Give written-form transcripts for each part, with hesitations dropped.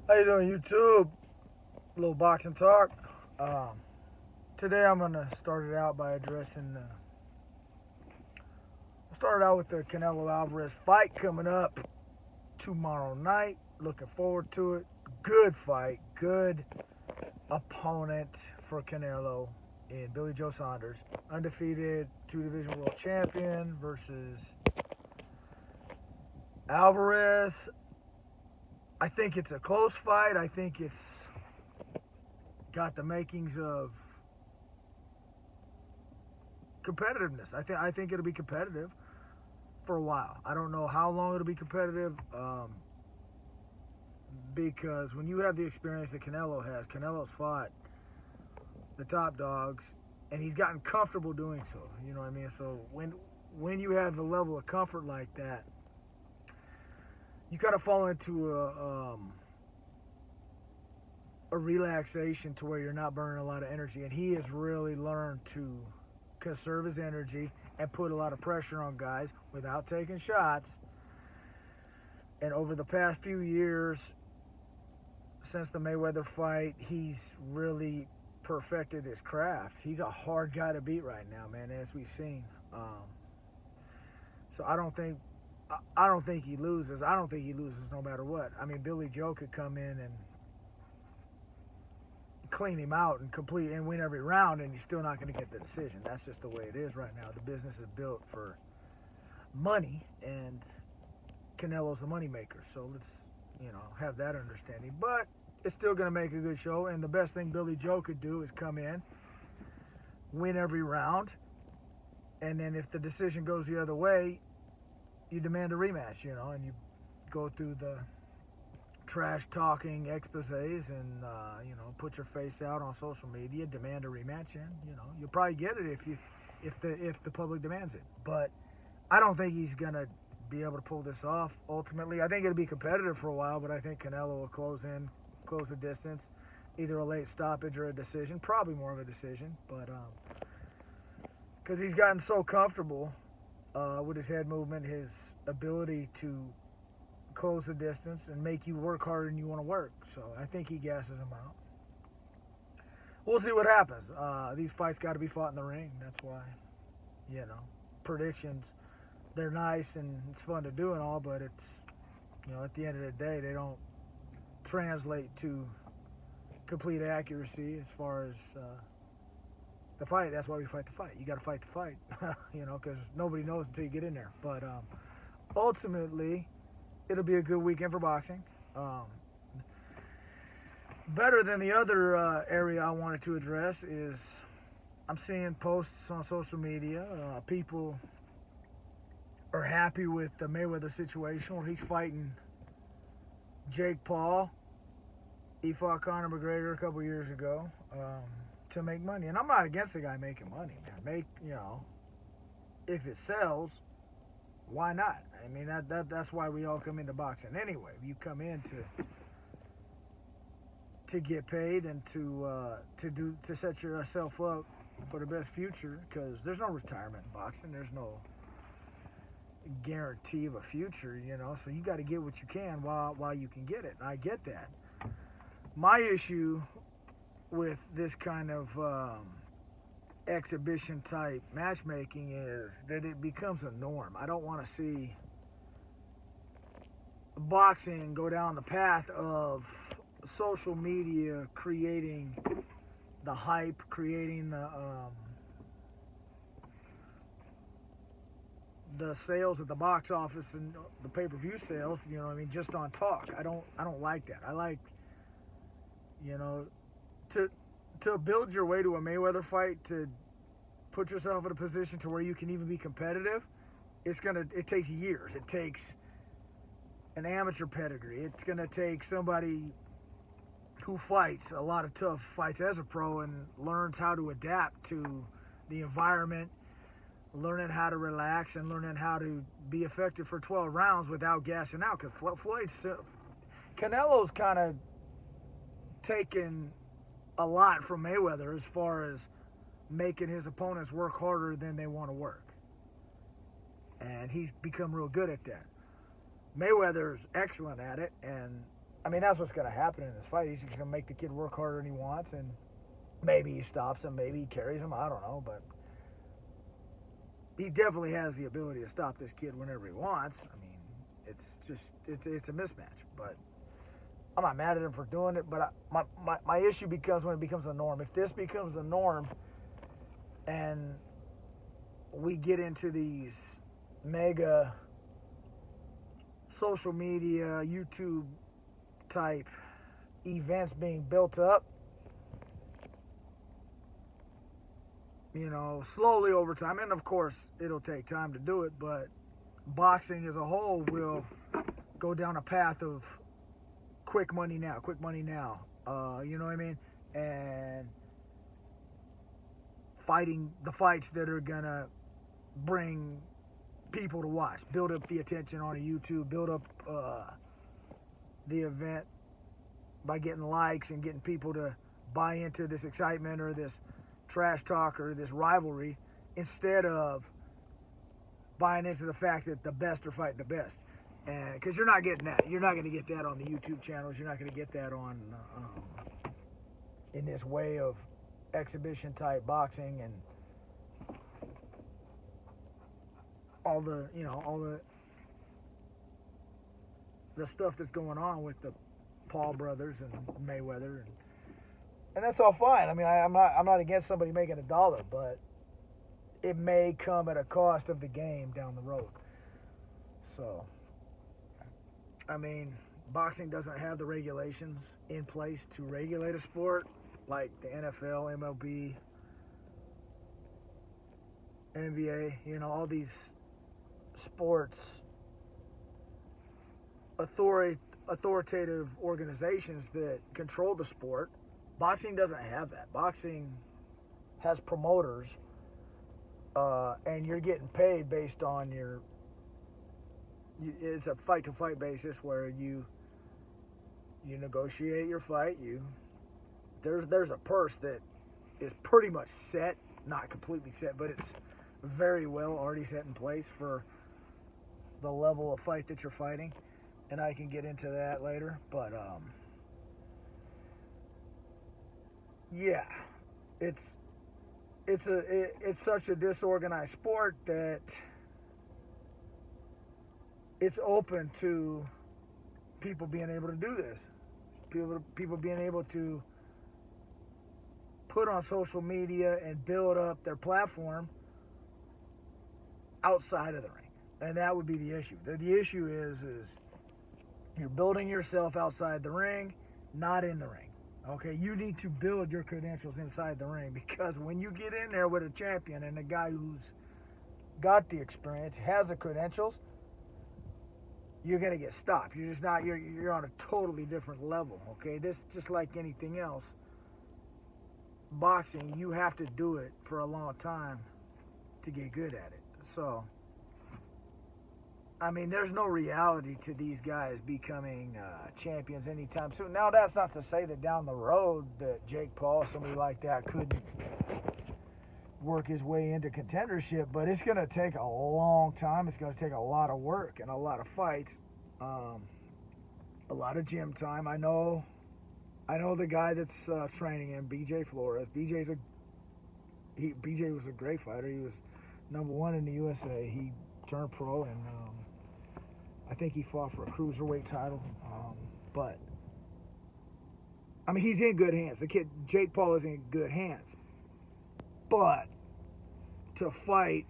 How you doing, YouTube? A little boxing talk. Um, Today I'm gonna start it out by addressing. We'll start out with the Canelo Alvarez fight coming up tomorrow night. Looking forward to it. Good fight, good opponent for Canelo in Billy Joe Saunders, undefeated two-division world champion versus Alvarez. I think it's a close fight. I think it's got the makings of competitiveness. I think it'll be competitive for a while. I don't know how long it'll be competitive, because when you have the experience that Canelo has, Canelo's fought the top dogs, and he's gotten comfortable doing so. You know what I mean? So when you have the level of comfort like that, you kind of fall into a relaxation to where you're not burning a lot of energy. And he has really learned to conserve his energy and put a lot of pressure on guys without taking shots. And over the past few years, since the Mayweather fight, he's really perfected his craft. He's a hard guy to beat right now, man, as we've seen. So I don't think he loses. I don't think he loses no matter what. I mean, Billy Joe could come in and clean him out and complete and win every round, and he's still not going to get the decision. That's just the way it is right now. The business is built for money, and Canelo's the moneymaker. So let's, have that understanding. But it's still going to make a good show, and the best thing Billy Joe could do is come in, win every round, and then if the decision goes the other way, you demand a rematch, and you go through the trash talking exposés and put your face out on social media, demand a rematch, and you'll probably get it if the public demands it. But I don't think he's gonna be able to pull this off ultimately. I think it'll be competitive for a while, but I think Canelo will close the distance, either a late stoppage or a decision, probably more of a decision, but because he's gotten so comfortable with his head movement, his ability to close the distance and make you work harder than you want to work. So I think he gasses him out. We'll see what happens. These fights got to be fought in the ring. That's why, predictions, they're nice and it's fun to do and all, but it's, at the end of the day, they don't translate to complete accuracy as far as the fight. That's why we fight the fight. You got to fight the fight, because nobody knows until you get in there. But ultimately, it'll be a good weekend for boxing. Better than the other area I wanted to address is I'm seeing posts on social media. People are happy with the Mayweather situation where he's fighting Jake Paul. He fought Conor McGregor a couple years ago to make money. And I'm not against the guy making money, man. If it sells, why not? I mean, that's why we all come into boxing anyway. You come in to get paid and to set yourself up for the best future, because there's no retirement in boxing. There's no guarantee of a future, so you got to get what you can while you can get it. And I get that. My issue with this kind of exhibition type matchmaking is that it becomes a norm. I don't want to see boxing go down the path of social media creating the hype, creating the sales at the box office and the pay-per-view sales, just on talk. I don't like that. I like, to build your way to a Mayweather fight, to put yourself in a position to where you can even be competitive. It takes years. It takes an amateur pedigree. It's gonna take somebody who fights a lot of tough fights as a pro and learns how to adapt to the environment, learning how to relax and learning how to be effective for 12 rounds without gassing out. Because Canelo's kind of taken a lot from Mayweather as far as making his opponents work harder than they want to work. And he's become real good at that. Mayweather's excellent at it, and I mean, that's what's going to happen in this fight. He's going to make the kid work harder than he wants, and maybe he stops him, maybe he carries him. I don't know, but he definitely has the ability to stop this kid whenever he wants. I mean, it's a mismatch, but I'm not mad at him for doing it. But my issue becomes when it becomes the norm. If this becomes the norm, and we get into these mega social media, YouTube type events being built up, you know, slowly over time, and of course it'll take time to do it, but boxing as a whole will go down a path of quick money now, you know what I mean? And fighting the fights that are gonna bring people to watch, build up the attention on YouTube, build up the event by getting likes and getting people to buy into this excitement or this trash talk or this rivalry, instead of buying into the fact that the best are fighting the best. And because you're not getting that, you're not going to get that on the YouTube channels, you're not going to get that on in this way of exhibition type boxing and all the, you know, all the stuff that's going on with the Paul brothers and Mayweather, and that's all fine. I mean, I'm not against somebody making a dollar, but it may come at a cost of the game down the road. So, I mean, boxing doesn't have the regulations in place to regulate a sport like the NFL, MLB, NBA, you know, all these sports authoritative organizations that control the sport. Boxing doesn't have that. Boxing has promoters, and you're getting paid based on it's a fight-to-fight basis where you negotiate your fight. There's a purse that is pretty much set, not completely set, but it's very well already set in place for the level of fight that you're fighting, and I can get into that later. But yeah, it's such a disorganized sport that it's open to people being able to do this. People being able to put on social media and build up their platform outside of the ring. And that would be the issue. The issue is you're building yourself outside the ring, not in the ring. Okay, you need to build your credentials inside the ring, because when you get in there with a champion and a guy who's got the experience, has the credentials, you're going to get stopped. You're just not, you're on a totally different level, okay? This, just like anything else, boxing, you have to do it for a long time to get good at it. So, I mean, there's no reality to these guys becoming champions anytime soon. Now, that's not to say that down the road that Jake Paul, somebody like that, couldn't work his way into contendership, but it's going to take a long time. It's going to take a lot of work and a lot of fights, a lot of gym time. I know the guy that's training him, BJ Flores. BJ was a great fighter. He was #1 in the USA. He turned pro, and I think he fought for a cruiserweight title. But I mean, he's in good hands. The kid Jake Paul is in good hands. But to fight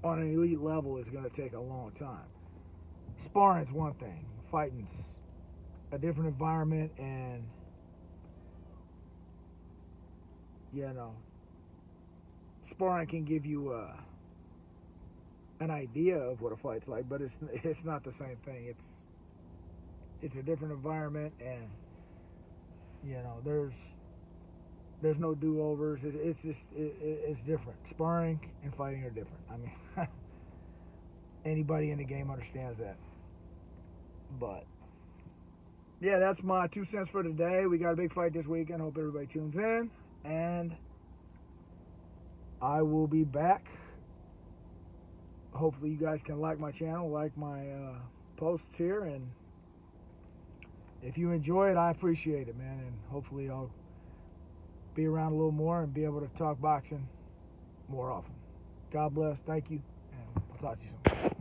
on an elite level is going to take a long time. Sparring's one thing. Fighting's a different environment, and you know, sparring can give you an idea of what a fight's like, but it's not the same thing. It's a different environment, and you know, there's no do-overs. It's just it's different. Sparring and fighting are different. I mean, anybody in the game understands that. But yeah, that's my 2 cents for today. We got a big fight this weekend. Hope everybody tunes in, and I will be back. Hopefully you guys can like my channel, like my posts here, and if you enjoy it, I appreciate it, man. And hopefully I'll be around a little more and be able to talk boxing more often. God bless. Thank you. And I'll talk to you soon.